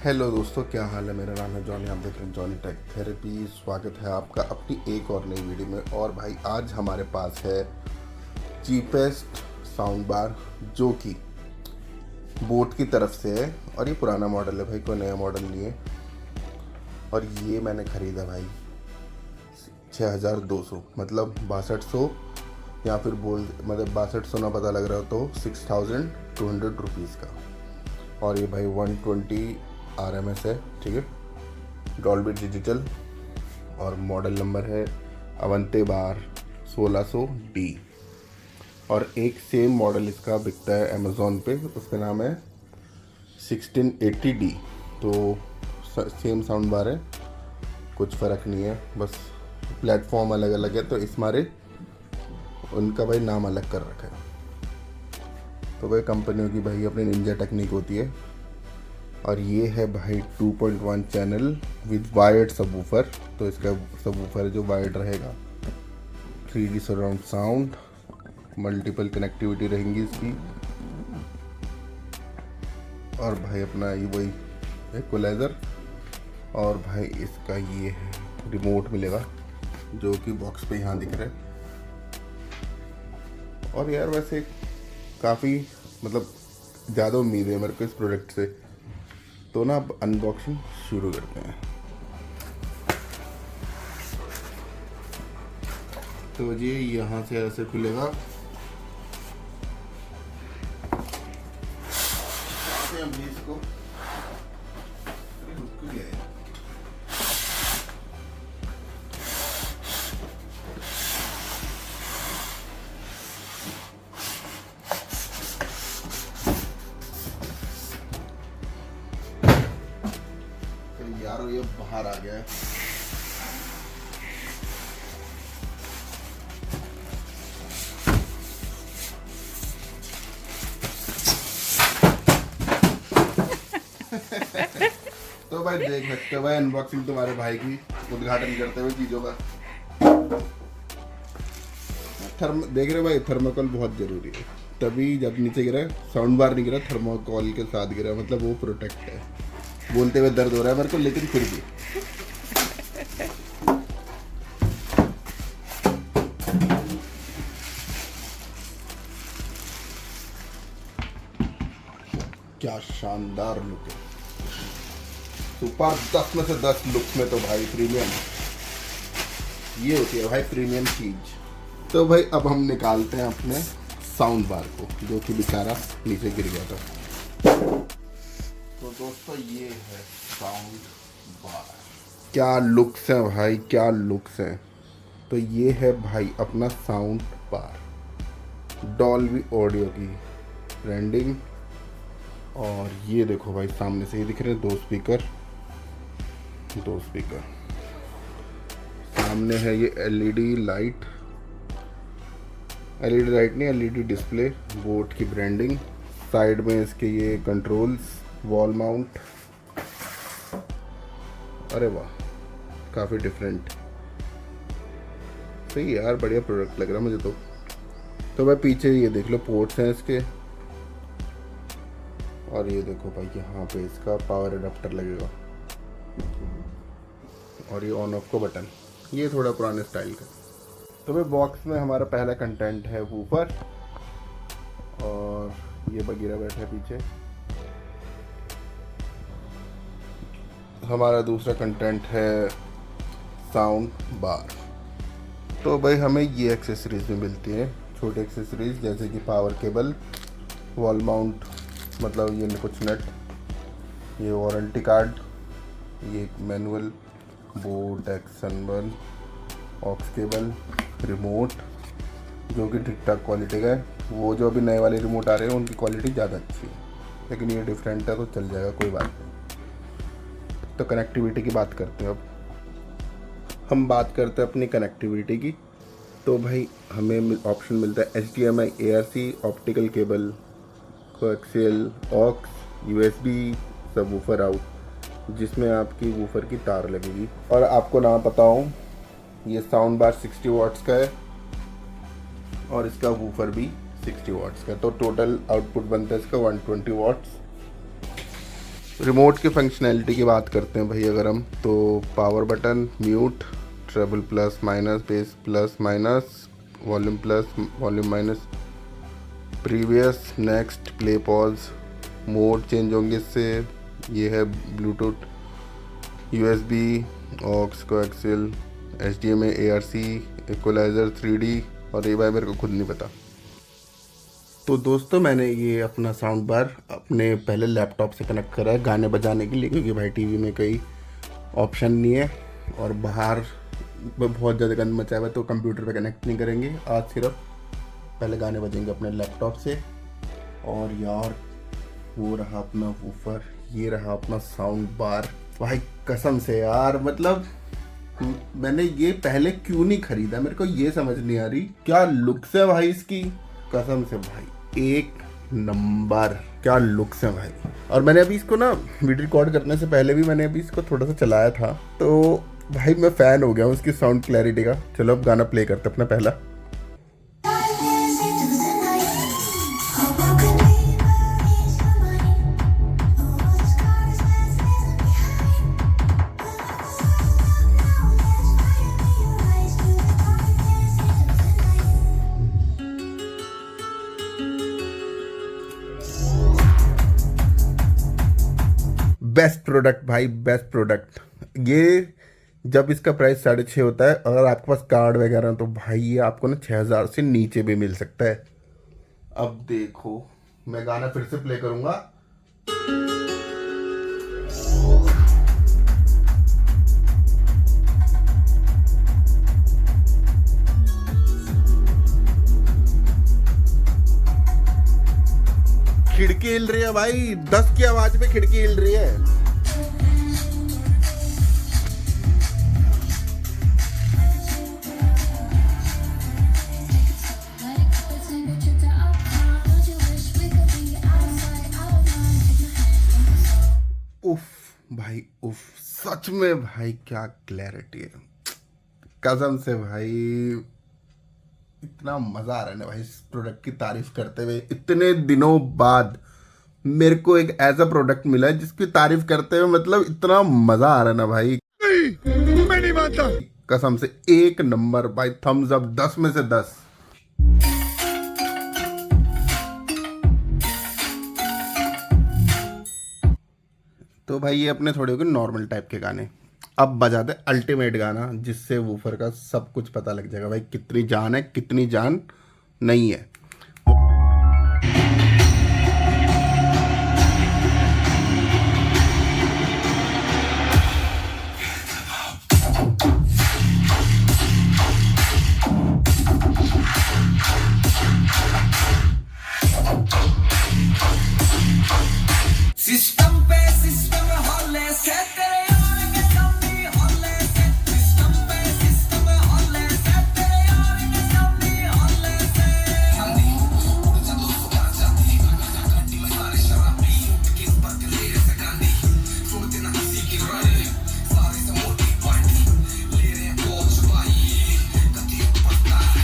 Hello दोस्तों, क्या हाल है। मेरा नाम है जॉनी, आप देख रहे हैं जॉनी टेक थेरेपी। स्वागत है आपका अपनी एक और नई वीडियो में। और भाई आज हमारे पास है चीपेस्ट साउंड बार, जो कि बोट की तरफ से है। और ये पुराना मॉडल है भाई, कोई नया मॉडल नहीं है। और ये मैंने ख़रीदा भाई 6200, मतलब 6200, या फिर बोल मतलब 6200 ना पता लग रहा हो तो 6200 रुपीज़ का। और ये भाई 120 RMS है, ठीक है, डॉल्बी डिजिटल। और मॉडल नंबर है अवंते बार 1600D। और एक सेम मॉडल इसका बिकता है अमेज़ॉन पे, उसका नाम है 1680D। तो सेम साउंड बार है, कुछ फ़र्क नहीं है, बस प्लेटफॉर्म अलग अलग है, तो इस मारे उनका भाई नाम अलग कर रखा है। तो भाई कंपनियों की भाई अपनी निंजा टेक्निक होती है। और ये है भाई 2.1 चैनल विद वायर्ड सबवूफर। तो इसका सबवूफर जो वायर्ड रहेगा, 3D surround sound, multiple connectivity रहेंगी इसकी। और भाई अपना ये वही इक्वलाइज़र। और भाई इसका ये है रिमोट मिलेगा, जो कि बॉक्स पे यहाँ दिख रहा है। और यार वैसे काफ़ी मतलब ज़्यादा उम्मीद है मेरे को इस प्रोडक्ट से। तो ना अब अनबॉक्सिंग शुरू करते हैं। तो ये यहाँ से ऐसे खुलेगा, अभी इसको यार ये बाहर आ गया है। तो भाई देख सकते हो भाई अनबॉक्सिंग तुम्हारे भाई की, उद्घाटन करते हुए चीज़ों का। देख रहे हो भाई, थर्मोकोल बहुत ज़रूरी है। तभी जब नीचे गिरा साउंड बार नहीं गिरा, थर्मोकोल के साथ गिरा, मतलब वो प्रोटेक्ट है। बोलते हुए दर्द हो रहा है मेरे को, लेकिन फिर भी क्या शानदार लुक है। सुपर 10 में से 10 लुक्स में तो भाई प्रीमियम ये होती है भाई, प्रीमियम चीज। तो भाई अब हम निकालते हैं अपने साउंड बार को, जो कि बेचारा नीचे गिर गया था। तो दोस्तों ये है साउंड बार। क्या लुक्स हैं भाई, क्या लुक्स हैं। तो ये है भाई अपना साउंड बार, डॉल्बी ऑडियो की ब्रांडिंग। और ये देखो भाई सामने से ही दिख रहे हैं दो स्पीकर सामने है। ये एलईडी लाइट नहीं, एलईडी डिस्प्ले, बोट की ब्रांडिंग। साइड में इसके ये कंट्रोल्स, वॉल माउंट। अरे वाह, काफ़ी डिफरेंट। सही यार, बढ़िया प्रोडक्ट लग रहा है मुझे तो भाई पीछे ये देख लो, पोर्ट्स हैं इसके। और ये देखो भाई यहाँ पे इसका पावर अडेप्टर लगेगा। और ये ऑन ऑफ का बटन, ये थोड़ा पुराने स्टाइल का। तो भाई बॉक्स में हमारा पहला कंटेंट है वूफर, और ये बगीरा बैठा है पीछे। हमारा दूसरा कंटेंट है साउंड बार। तो भाई हमें ये एक्सेसरीज भी मिलती हैं, छोटी एक्सेसरीज, जैसे कि पावर केबल, वॉल माउंट, मतलब ये कुछ नट, ये वारंटी कार्ड, ये मैनुअल, बोट एक्सन, ऑक्स केबल, रिमोट, जो कि ठीक ठाक क्वालिटी का है। वो जो अभी नए वाले रिमोट आ रहे हैं उनकी क्वालिटी ज़्यादा अच्छी है, लेकिन ये डिफरेंट है तो चल जाएगा, कोई बात नहीं। तो कनेक्टिविटी की बात करते हैं। अब हम बात करते हैं अपनी कनेक्टिविटी की। तो भाई हमें ऑप्शन मिलता है HDMI, ARC, optical cable, coaxial, aux, USB, subwoofer out, जिसमें आपकी वूफर की तार लगेगी। और आपको ना पता हो, ये साउंड बार 60 वाट्स का है और इसका वूफर भी 60 वाट्स का, तो टोटल आउटपुट बनता है इसका 120 वाट्स। रिमोट की फंक्शनैलिटी की बात करते हैं भाई अगर हम, तो power button, mute, treble plus minus, bass plus minus, volume plus, volume minus, previous, next, play, pause, mode change होंगे इससे। ये है Bluetooth, USB, aux, coaxial, HDMI, ARC, equaliser, 3D, और ये भाई मेरे को खुद नहीं पता। तो दोस्तों मैंने ये अपना साउंड बार अपने पहले लैपटॉप से कनेक्ट करा है गाने बजाने के लिए, क्योंकि भाई टीवी में कोई ऑप्शन नहीं है और बाहर बहुत ज़्यादा गंद मचा हुआ है, तो कंप्यूटर पे कनेक्ट नहीं करेंगे आज, सिर्फ पहले गाने बजेंगे अपने लैपटॉप से। और यार वो रहा अपना वूफर, ये रहा अपना साउंड बार। भाई कसम से यार, मतलब मैंने ये पहले क्यों नहीं खरीदा, मेरे को ये समझ नहीं आ रही। क्या लुक्स है भाई इसकी, कसम से भाई एक नंबर, क्या लुक्स है भाई। और मैंने अभी इसको ना वीडियो रिकॉर्ड करने से पहले भी मैंने अभी इसको थोड़ा सा चलाया था, तो भाई मैं फ़ैन हो गया हूँ इसकी साउंड क्लैरिटी का। चलो अब गाना प्ले करते अपना पहला। बेस्ट प्रोडक्ट भाई, बेस्ट प्रोडक्ट। ये जब इसका प्राइस 6.5 होता है, अगर आपके पास कार्ड वगैरह तो भाई ये आपको ना 6,000 से नीचे भी मिल सकता है। अब देखो मैं गाना फिर से प्ले करूंगा। खिड़की हिल रही है भाई, 10 की आवाज में खिड़की हिल रही है। उफ भाई उफ, सच में भाई क्या क्लैरिटी है, कसम से भाई। इतना मज़ा आ रहा है ना भाई इस प्रोडक्ट की तारीफ करते हुए। इतने दिनों बाद मेरे को एक ऐसा प्रोडक्ट मिला है जिसकी तारीफ करते हुए मतलब इतना मज़ा आ रहा है ना भाई। नहीं, मैं नहीं मानता, कसम से एक नंबर भाई, थम्स अप 10 में से 10। तो भाई ये अपने थोड़े हो गए नॉर्मल टाइप के गाने। अब बजा दे अल्टीमेट गाना, जिससे वूफर का सब कुछ पता लग जाएगा भाई कितनी जान है कितनी जान नहीं है। सिस्टम पे सिस्टम हॉले से तेरे यार के सामने हॉले से, सिस्टम पे सिस्टम हॉले से तेरे यार के सामने हॉले से। चलो सुबह जाती गाड़ी में सारे शराबी किस बात के लिए से गाड़ी छोड़ते ना किसी की राय, सारे से मोटी पार्टी ले रहे हैं कोच भाई गति पड़ता है।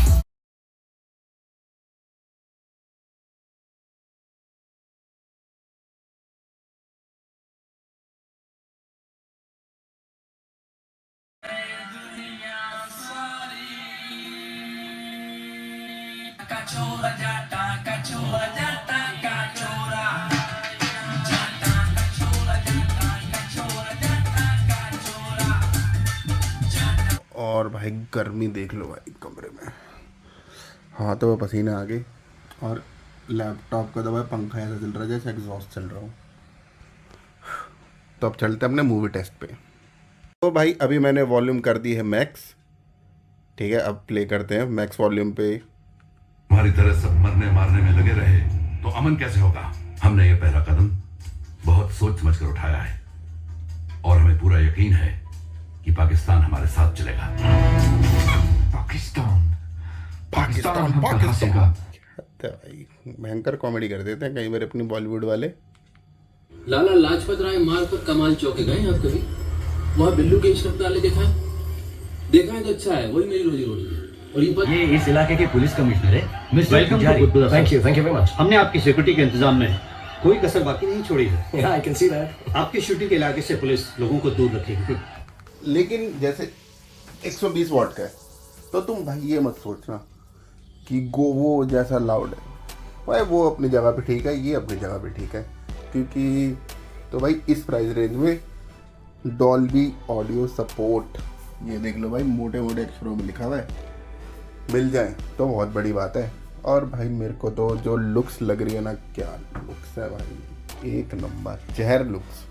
Cachorra jata, cachorra jata, cachorra. Jata, cachorra jata, cachorra jata, cachorra. और भाई गर्मी देख लो भाई कमरे में, हाथों में पसीना आ गए। और लैपटॉप का तो भाई पंखा ऐसा चल रहा है जैसे एग्जॉस्ट चल रहा हूँ। तो अब चलते हैं अपने मूवी टेस्ट पे। तो भाई अभी मैंने वॉल्यूम कर दी है मैक्स, ठीक है। अब प्ले करते हैं मैक्स वॉल्यूम पे। हमारी तरह सब मरने मारने में लगे रहे तो अमन कैसे होगा। हमने ये पहला कदम बहुत सोच समझ कर उठाया है और हमें पूरा यकीन है कि पाकिस्तान हमारे साथ चलेगा। पाकिस्तान पाकिस्तान हम कहाँ से पाकिस्तान भाई भयंकर कॉमेडी कर देते हैं कई बार अपनी बॉलीवुड वाले। लाला लाजपत राय मार्ग पर कमाल चौके गए हैं आप कभी? वहाँ बिल्लू के इंस्पेक्टर वाले देखा है? देखा है तो अच्छा है, वही मेरी रोजी रोटी है। और ये इस इलाके के पुलिस कमिश्नर है। Welcome to gurdwara. Thank you very much. हमने आपकी सिक्योरिटी के इंतजाम में कोई कसर बाकी नहीं छोड़ी है। Yeah, I can see that. आपके शूटिंग के इलाके से पुलिस लोगों को दूर रखेगी। लेकिन जैसे 120 वॉट का है तो तुम भाई ये मत सोचना कि वो जैसा लाउड है भाई, वो अपनी जगह पे ठीक है, ये अपनी जगह पे ठीक है, क्योंकि तो भाई इस प्राइस रेंज में डॉल्बी ऑडियो सपोर्ट, ये देख लो भाई मोटे मोटे अक्षरों में लिखा हुआ है, मिल जाए तो बहुत बड़ी बात है। और भाई मेरे को तो जो लुक्स लग रही है ना, क्या लुक्स है भाई, एक नंबर जहर लुक्स,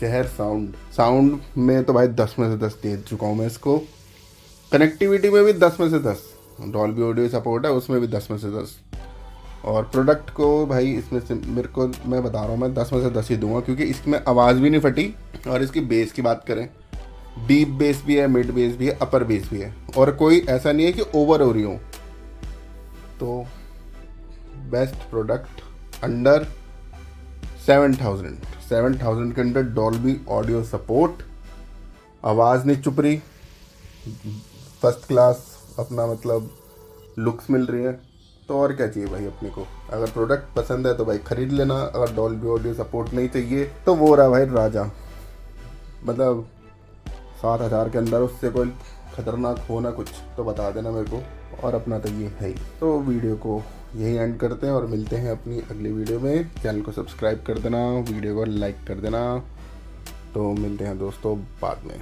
जहर साउंड में तो भाई 10 में से 10 दे चुका हूँ मैं इसको। कनेक्टिविटी में भी 10 में से 10, डॉल्बी ऑडियो सपोर्ट है उसमें भी 10 में से 10। और प्रोडक्ट को भाई इसमें से मेरे को, मैं बता रहा हूँ, मैं 10 में से 10 ही दूंगा, क्योंकि इसमें आवाज़ भी नहीं फटी। और इसकी बेस की बात करें, डीप बेस भी है, मिड बेस भी है, अपर बेस भी है, और कोई ऐसा नहीं है कि ओवर हो रही हो। तो बेस्ट प्रोडक्ट अंडर 7,000 के अंदर डॉल्बी ऑडियो सपोर्ट, आवाज़ नहीं चुप रही, फर्स्ट क्लास अपना मतलब लुक्स मिल रही है, तो और क्या चाहिए भाई अपने को। अगर प्रोडक्ट पसंद है तो भाई ख़रीद लेना, अगर डॉल्बी ऑडियो सपोर्ट नहीं चाहिए तो वो रहा भाई राजा, मतलब 7,000 के अंदर उससे कोई खतरनाक हो ना कुछ तो बता देना मेरे को, और अपना तो ये है ही। तो वीडियो को यही एंड करते हैं और मिलते हैं अपनी अगली वीडियो में। चैनल को सब्सक्राइब कर देना, वीडियो को लाइक कर देना। तो मिलते हैं दोस्तों बाद में।